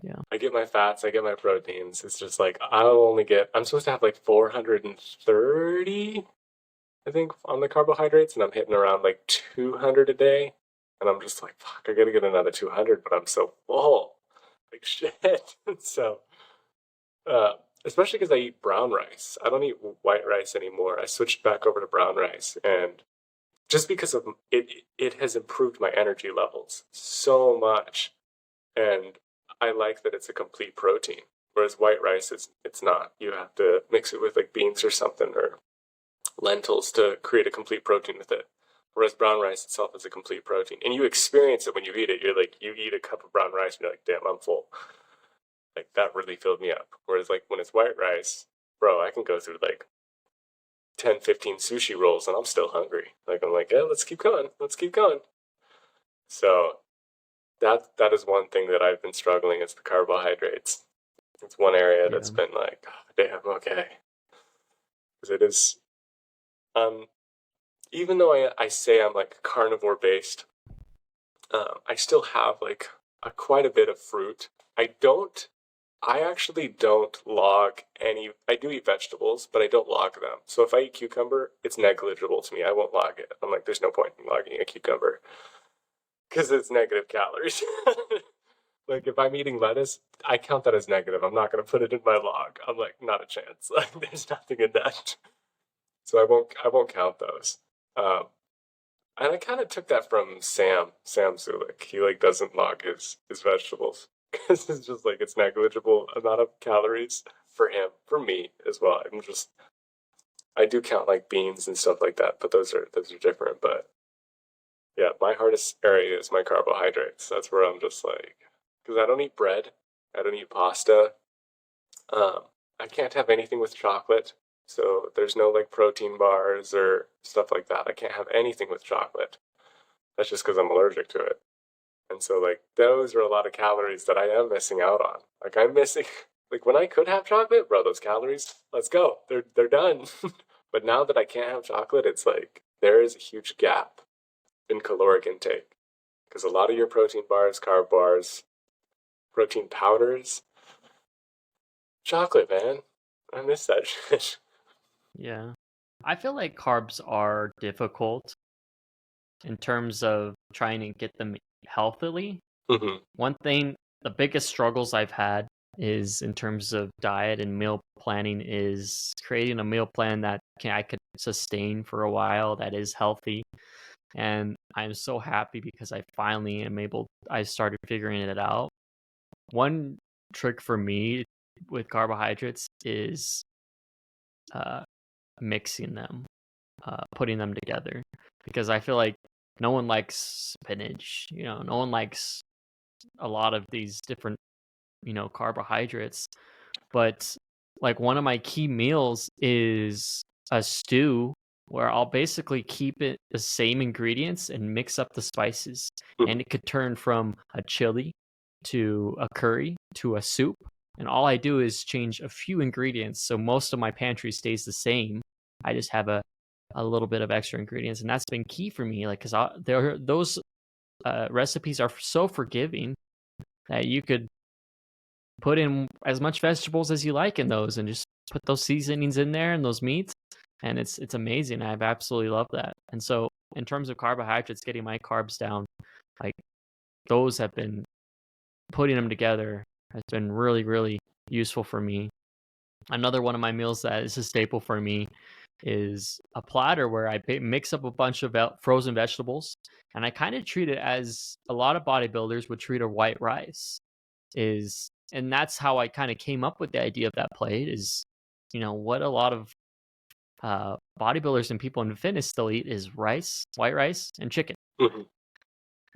[SPEAKER 2] yeah,
[SPEAKER 1] I get my fats, I get my proteins. It's just like I'm supposed to have like 430, I think, on the carbohydrates, and I'm hitting around like 200 a day. And I'm just like, fuck, I gotta get another 200, but I'm so full. Like shit. So, uh, especially because I eat brown rice. I don't eat white rice anymore. I switched back over to brown rice, and just because of it has improved my energy levels so much. And I like that it's a complete protein. Whereas white rice it's not. You have to mix it with like beans or something or lentils to create a complete protein with it. Whereas brown rice itself is a complete protein. And you experience it when you eat it. You're like you eat a cup of brown rice and you're like, damn, I'm full. Like that really filled me up. Whereas like when it's white rice, bro, I can go through like 10, 15 sushi rolls and I'm still hungry. Like I'm like, yeah, let's keep going. Let's keep going. So that is one thing that I've been struggling is the carbohydrates. It's one area
[SPEAKER 2] yeah,
[SPEAKER 1] that's been like, oh, damn, okay. Because it is, um, even though I say I'm like carnivore based, I still have like quite a bit of fruit. I actually don't log any, I do eat vegetables, but I don't log them. So if I eat cucumber, it's negligible to me. I won't log it. I'm like, there's no point in logging a cucumber because it's negative calories. Like if I'm eating lettuce, I count that as negative. I'm not going to put it in my log. I'm like, not a chance. Like there's nothing in that. So I won't count those. Um, and I kind of took that from Sam Zulik. He like doesn't log his vegetables because it's just like it's negligible amount of calories for him. For me as well. I do count like beans and stuff like that, but those are different. But yeah, my hardest area is my carbohydrates. That's where I'm just like, because I don't eat bread, I don't eat pasta. Um, I can't have anything with chocolate. So there's no like protein bars or stuff like that. I can't have anything with chocolate. That's just because I'm allergic to it. And so like those are a lot of calories that I am missing out on. Like I'm missing like when I could have chocolate, bro, those calories, let's go. They're done. But now that I can't have chocolate, it's like there is a huge gap in caloric intake. Because a lot of your protein bars, carb bars, protein powders, chocolate, man. I miss that shit.
[SPEAKER 2] yeah. I feel like carbs are difficult in terms of trying to get them healthily.
[SPEAKER 1] Hmm.
[SPEAKER 2] One thing, the biggest struggles I've had is in terms of diet and meal planning is creating a meal plan that I could sustain for a while that is healthy. And I'm so happy because I started figuring it out. One trick for me with carbohydrates is uh, mixing them, putting them together, because I feel like no one likes spinach. No one likes a lot of these different, carbohydrates. But like one of my key meals is a stew where I'll basically keep it the same ingredients and mix up the spices.
[SPEAKER 1] Mhm.
[SPEAKER 2] And it could turn from a chili to a curry to a soup. And all I do is change a few ingredients. So most of my pantry stays the same. I just have a little bit of extra ingredients. And that's been key for me. Like, because those recipes are so forgiving that you could put in as much vegetables as you like in those and just put those seasonings in there and those meats, and it's amazing. I've absolutely loved that. And so in terms of carbohydrates, getting my carbs down, like those have been, putting them together has been really, really useful for me. Another one of my meals that is a staple for me is a platter where I mix up a bunch of frozen vegetables, and I kind of treat it as a lot of bodybuilders would treat a white rice. And that's how I kind of came up with the idea of that plate. Is what a lot of bodybuilders and people in fitness still eat is rice, white rice, and chicken.
[SPEAKER 1] Mhm.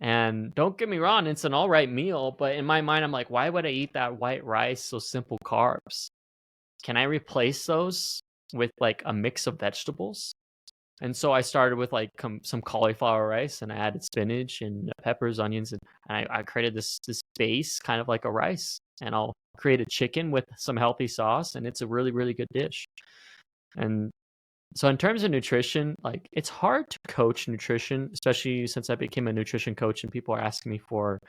[SPEAKER 2] And don't get me wrong, it's an all right meal, but in my mind, I'm like, why would I eat that white rice, those simple carbs? Can I replace those with like a mix of vegetables? And so I started with like some cauliflower rice, and I added spinach and peppers, onions, and I created this base kind of like a rice. And I'll create a chicken with some healthy sauce, and it's a really, really good dish. And so in terms of nutrition, like it's hard to coach nutrition, especially since I became a nutrition coach and people are asking me for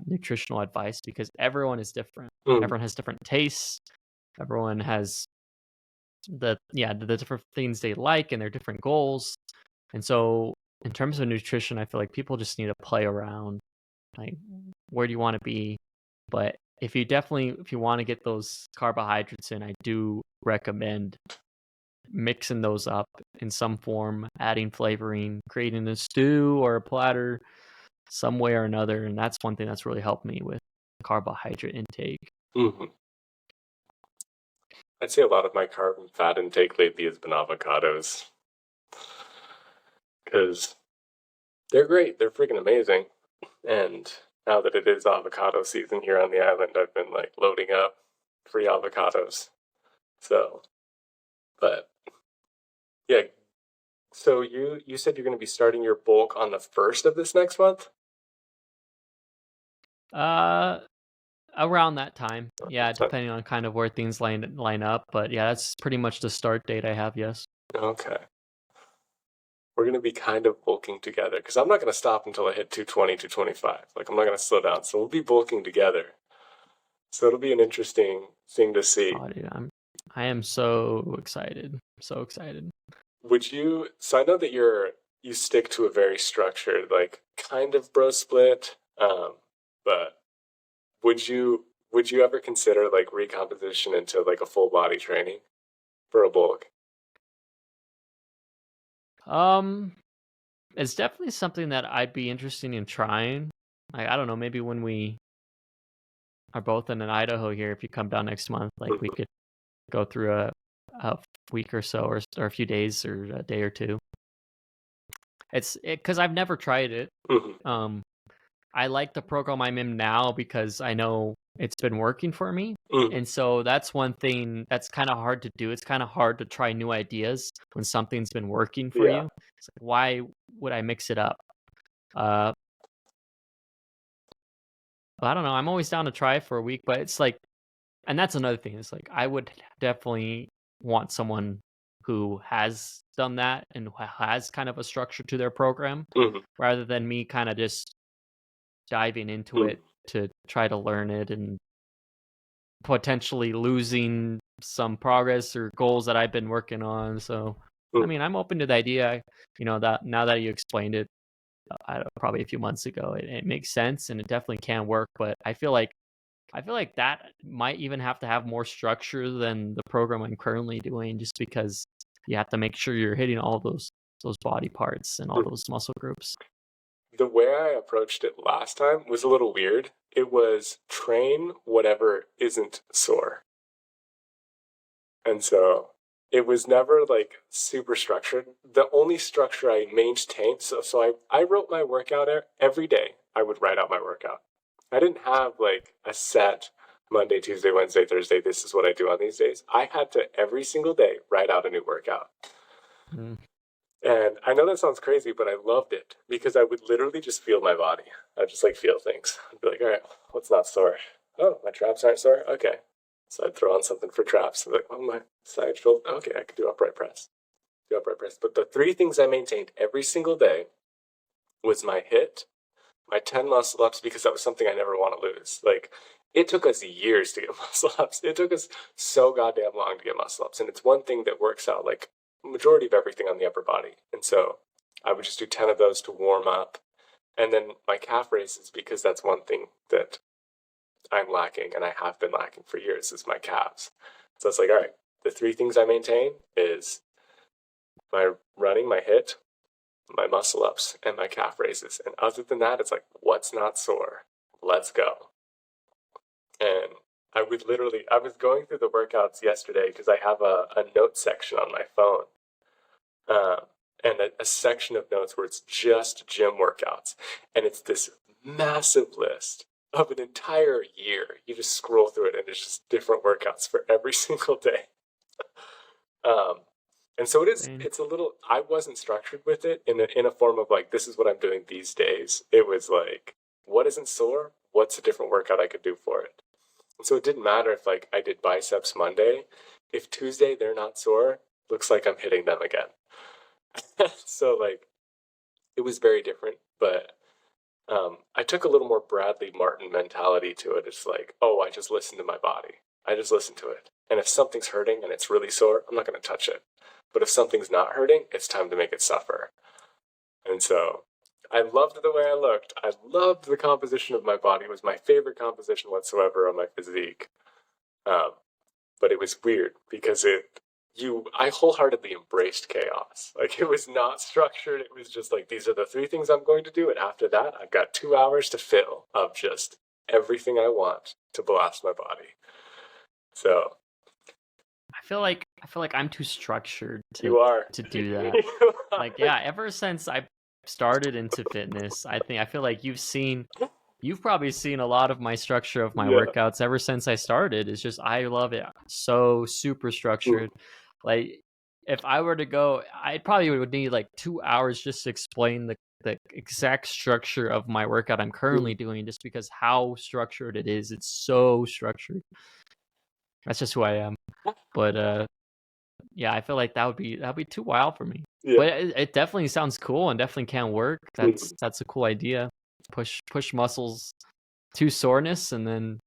[SPEAKER 2] nutritional advice, because everyone is different.
[SPEAKER 1] Mhm.
[SPEAKER 2] Everyone has different tastes. Everyone has the different things they like and their different goals. And so in terms of nutrition, I feel like people just need to play around. Like, where do you want to be? But if you want to get those carbohydrates in, I do recommend mixing those up in some form, adding flavoring, creating a stew or a platter some way or another. And that's one thing that's really helped me with carbohydrate intake.
[SPEAKER 1] Mhm. I'd say a lot of my carb and fat intake lately has been avocados, because they're great. They're freaking amazing. And now that it is avocado season here on the island, I've been like loading up free avocados. So, but yeah. So you said you're going to be starting your bulk on the 1st of this next month?
[SPEAKER 2] Around that time. Yeah,
[SPEAKER 1] So-
[SPEAKER 2] depending on kind of where things line up. But yeah, that's pretty much the start date I have, yes.
[SPEAKER 1] Okay. We're going to be kind of bulking together, because I'm not going to stop until I hit 220, 225. Like, I'm not going to slow down. So we'll be bulking together. So it'll be an interesting thing to see.
[SPEAKER 2] Oh, dude, I am so excited. So excited.
[SPEAKER 1] So I know that you stick to a very structured, like, kind of bro split, but would you ever consider like recomposition into like a full body training for a bulk?
[SPEAKER 2] It's definitely something that I'd be interested in trying. Like, I don't know, maybe when we are both in Idaho here, if you come down next month, like we could go through a week or so, or a few days, or a day or two. It's because I've never tried it.
[SPEAKER 1] Mhm.
[SPEAKER 2] I like the program I'm in now because I know it's been working for me.
[SPEAKER 1] Mhm.
[SPEAKER 2] And so that's one thing that's kind of hard to do. It's kind of hard to try new ideas when something's been working for
[SPEAKER 1] Yeah.
[SPEAKER 2] you. It's like, why would I mix it up? Uh, I don't know. I'm always down to try it for a week, but it's like, and that's another thing. It's like, I would definitely want someone who has done that and who has kind of a structure to their program,
[SPEAKER 1] Mhm.
[SPEAKER 2] rather than me kind of just diving into
[SPEAKER 1] Mhm.
[SPEAKER 2] it to try to learn it and potentially losing some progress or goals that I've been working on. So, I
[SPEAKER 1] Mhm.
[SPEAKER 2] mean, I'm open to the idea. That now that you explained it, probably a few months ago, it makes sense and it definitely can work. But I feel like that might even have to have more structure than the program I'm currently doing, just because you have to make sure you're hitting all those body parts and all those muscle groups.
[SPEAKER 1] The way I approached it last time was a little weird. It was train whatever isn't sore. And so it was never like super structured. The only structure I maintained, so I wrote my workout every day. I would write out my workout. I didn't have like a set Monday, Tuesday, Wednesday, Thursday, this is what I do on these days. I had to every single day write out a new workout.
[SPEAKER 2] Mm.
[SPEAKER 1] And I know that sounds crazy, but I loved it because I would literally just feel my body. I'd just like feel things. I'd be like, all right, what's not sore? Oh, my traps aren't sore? Okay. So I'd throw on something for traps. Like, oh, my side shoulder. Okay, I could do upright press. Do upright press. But the three things I maintained every single day was my HIIT, my 10 muscle ups, because that was something I never want to lose. Like, it took us years to get muscle ups. It took us so goddamn long to get muscle ups. And it's one thing that works out like majority of everything on the upper body. And so I would just do 10 of those to warm up. And then my calf raises, because that's one thing that I'm lacking and I have been lacking for years, is my calves. So it's like, all right, the three things I maintain is my running, my HIIT, my muscle ups, and my calf raises. And other than that, it's like, what's not sore? Let's go. And I was going through the workouts yesterday because I have a note section on my phone. And a section of notes where it's just gym workouts. And it's this massive list of an entire year. You just scroll through it and it's just different workouts for every single day. And so it's a little, I wasn't structured with it in a form of like, this is what I'm doing these days. It was like, what isn't sore? What's a different workout I could do for it? And so it didn't matter if like I did biceps Monday. If Tuesday they're not sore, looks like I'm hitting them again. So like, it was very different, but I took a little more Bradley Martin mentality to it. It's like, oh, I just listen to my body. I just listen to it. And if something's hurting and it's really sore, I'm not going to touch it. But if something's not hurting, it's time to make it suffer. And so I loved the way I looked. I loved the composition of my body. It was my favorite composition whatsoever on my physique. But it was weird because I wholeheartedly embraced chaos. Like, it was not structured. It was just like, these are the three things I'm going to do. And after that, I've got 2 hours to fill of just everything I want to blast my body. So
[SPEAKER 2] I feel like I'm too structured
[SPEAKER 1] you are
[SPEAKER 2] to do that.
[SPEAKER 1] You are.
[SPEAKER 2] Like, yeah, ever since I started into fitness, I feel like you've probably seen a lot of my structure of my workouts ever since I started. It's just, I love it so super structured. Like, if I were to go, I probably would need like 2 hours just to explain the exact structure of my workout I'm currently doing, just because how structured it is. It's so structured. That's just who I am. But yeah, I feel like that'd be too wild for me.
[SPEAKER 1] Yeah.
[SPEAKER 2] But it definitely sounds cool and definitely can work. That's a cool idea. Push muscles to soreness and then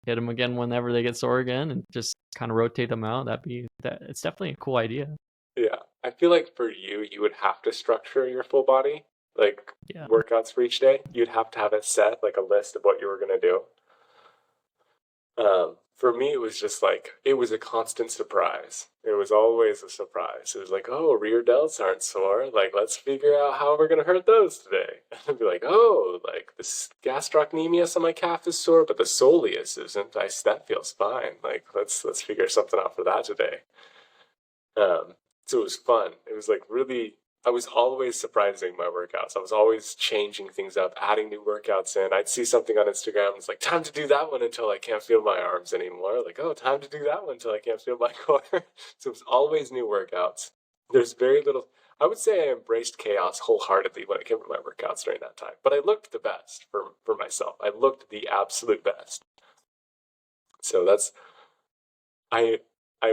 [SPEAKER 2] hit them again whenever they get sore again, and just kind of rotate them out. It's definitely a cool idea.
[SPEAKER 1] Yeah, I feel like for you would have to structure your full body, like workouts for each day. You'd have to have it set, like a list of what you were going to do. For me, it was just like, it was a constant surprise. It was always a surprise. It was like, oh, rear delts aren't sore. Like, let's figure out how we're going to hurt those today. And I'd be like, oh, like this gastrocnemius on my calf is sore, but the soleus isn't. That feels fine. Like, let's figure something out for that today. So it was fun. It was like really, I was always surprising my workouts. I was always changing things up, adding new workouts in. I'd see something on Instagram. It's like, time to do that one until I can't feel my arms anymore. Like, oh, time to do that one until I can't feel my core. So it was always new workouts. There's very little, I would say I embraced chaos wholeheartedly when it came to my workouts during that time. But I looked the best for myself. I looked the absolute best. So I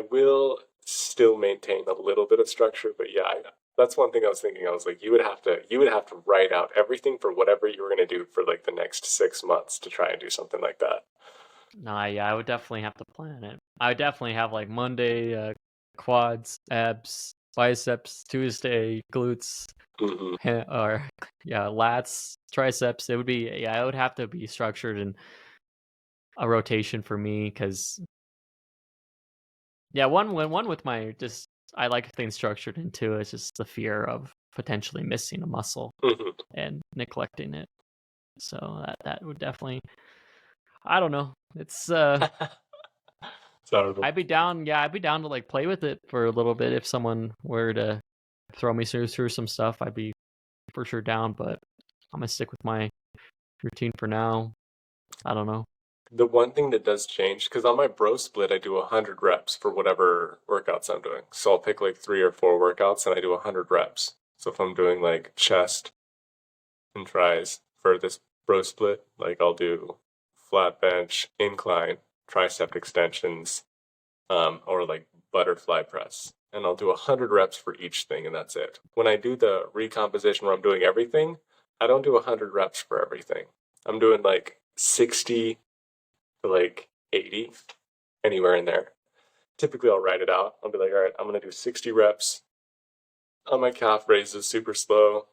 [SPEAKER 1] will still maintain a little bit of structure, but yeah, that's one thing I was thinking. I was like, you would have to write out everything for whatever you were going to do for like the next 6 months to try and do something like that.
[SPEAKER 2] Nah, yeah, I would definitely have to plan it. I would definitely have like Monday quads, abs, biceps, Tuesday glutes, or lats, triceps. It would have to be structured and a rotation for me, because one with my just, I like things structured into. It's just the fear of potentially missing a muscle and neglecting it. So that would definitely, I don't know. It's I'd be down to like play with it for a little bit. If someone were to throw me through some stuff, I'd be for sure down, but I'm gonna stick with my routine for now. I don't know.
[SPEAKER 1] The one thing that does change, because on my bro split, I do 100 reps for whatever workouts I'm doing. So I'll pick like 3 or 4 workouts and I do 100 reps. So if I'm doing like chest and tries for this bro split, like I'll do flat bench, incline, tricep extensions, or like butterfly press. And I'll do 100 reps for each thing, and that's it. When I do the recomposition where I'm doing everything, I don't do 100 reps for everything. I'm doing like 60 to like 80, anywhere in there. Typically, I'll write it out. I'll be like, all right, I'm going to do 60 reps on my calf raises super slow,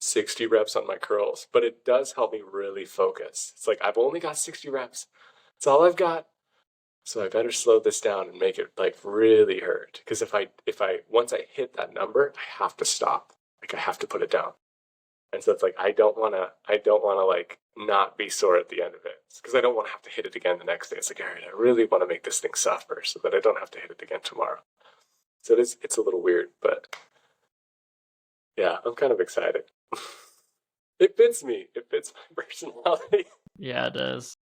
[SPEAKER 1] 60 reps on my curls. But it does help me really focus. It's like, I've only got 60 reps. That's all I've got. So I better slow this down and make it like really hurt. Because if I once I hit that number, I have to stop. Like I have to put it down. And so it's like I don't wanna like not be sore at the end of it. Because I don't want to have to hit it again the next day. It's like, all right, I really want to make this thing suffer so that I don't have to hit it again tomorrow. So it's a little weird, but yeah, I'm kind of excited. It fits me. It fits my personality.
[SPEAKER 2] Yeah, it does.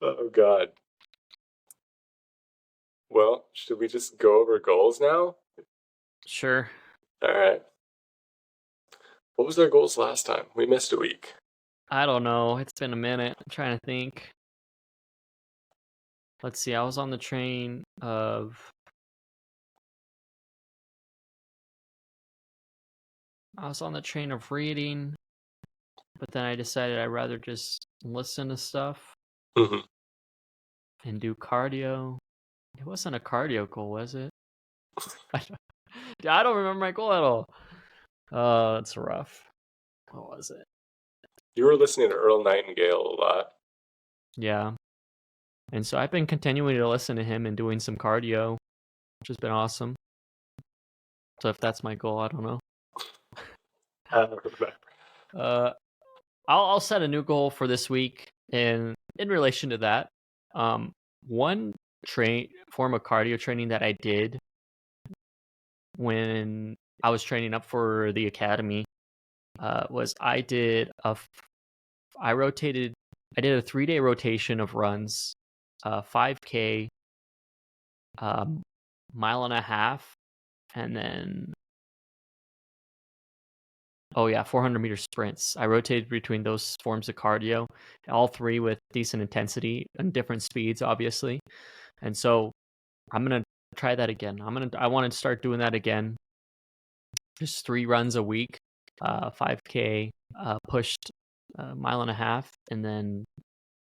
[SPEAKER 1] Oh God. Well, should we just go over goals now?
[SPEAKER 2] Sure.
[SPEAKER 1] All right. What was our goals last time? We missed a week.
[SPEAKER 2] I don't know. It's been a minute. I'm trying to think. Let's see. I was on the train of reading, but then I decided I'd rather just listen to stuff
[SPEAKER 1] Mm-hmm.
[SPEAKER 2] and do cardio. It wasn't a cardio goal, was it? I don't remember my goal at all. Oh, it's rough. What was it?
[SPEAKER 1] You were listening to Earl Nightingale a lot.
[SPEAKER 2] Yeah. And so I've been continuing to listen to him and doing some cardio, which has been awesome. So if that's my goal, I don't know.
[SPEAKER 1] I don't remember.
[SPEAKER 2] I'll set a new goal for this week in relation to that. One form of cardio training that I did when I was training up for the academy was I did a 3-day rotation of runs, 5K, mile and a half, and then 400-meter sprints. I rotated between those forms of cardio, all three with decent intensity and different speeds, obviously. And so I'm gonna try that again. I want to start doing that again. Just 3 runs a week, 5K, pushed a mile and a half, and then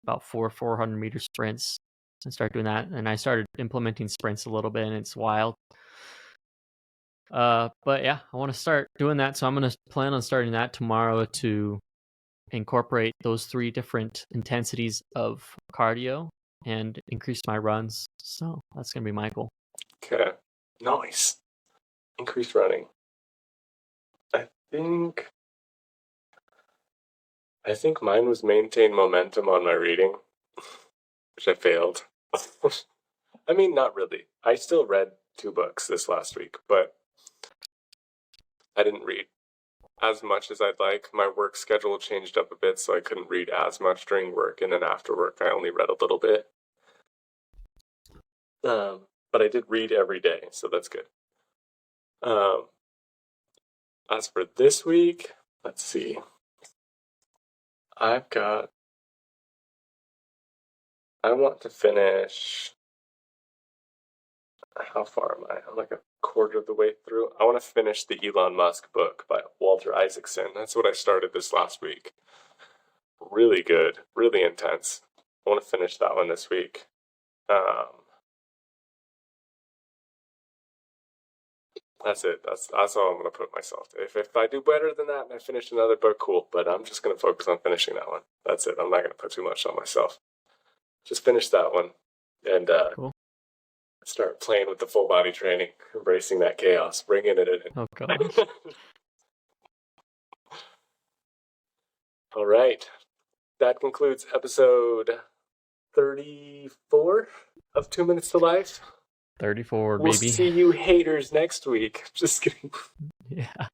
[SPEAKER 2] about 400-meter sprints, and start doing that. And I started implementing sprints a little bit, and it's wild. But yeah, I want to start doing that. So I'm going to plan on starting that tomorrow to incorporate those 3 different intensities of cardio and increase my runs. So that's going to be my goal.
[SPEAKER 1] Okay. Nice. Increased running. I think mine was maintain momentum on my reading, which I failed. I mean, not really. I still read 2 books this last week, but I didn't read as much as I'd like. My work schedule changed up a bit, so I couldn't read as much during work, and then after work, I only read a little bit. But I did read every day, so that's good. As for this week, let's see. I want to finish. How far am I? I'm like a quarter of the way through. I want to finish the Elon Musk book by Walter Isaacson. That's what I started this last week. Really good, really intense. I want to finish that one this week. That's it. That's all I'm going to put myself to. If I do better than that and I finish another book, cool. But I'm just going to focus on finishing that one. That's it. I'm not going to put too much on myself. Just finish that one and
[SPEAKER 2] Cool.
[SPEAKER 1] Start playing with the full body training, embracing that chaos, bringing it in.
[SPEAKER 2] Oh gosh.
[SPEAKER 1] All right. That concludes episode 34 of 2 Minutes to Life.
[SPEAKER 2] 34,
[SPEAKER 1] We'll
[SPEAKER 2] baby.
[SPEAKER 1] see you haters next week. Just kidding.
[SPEAKER 2] Yeah.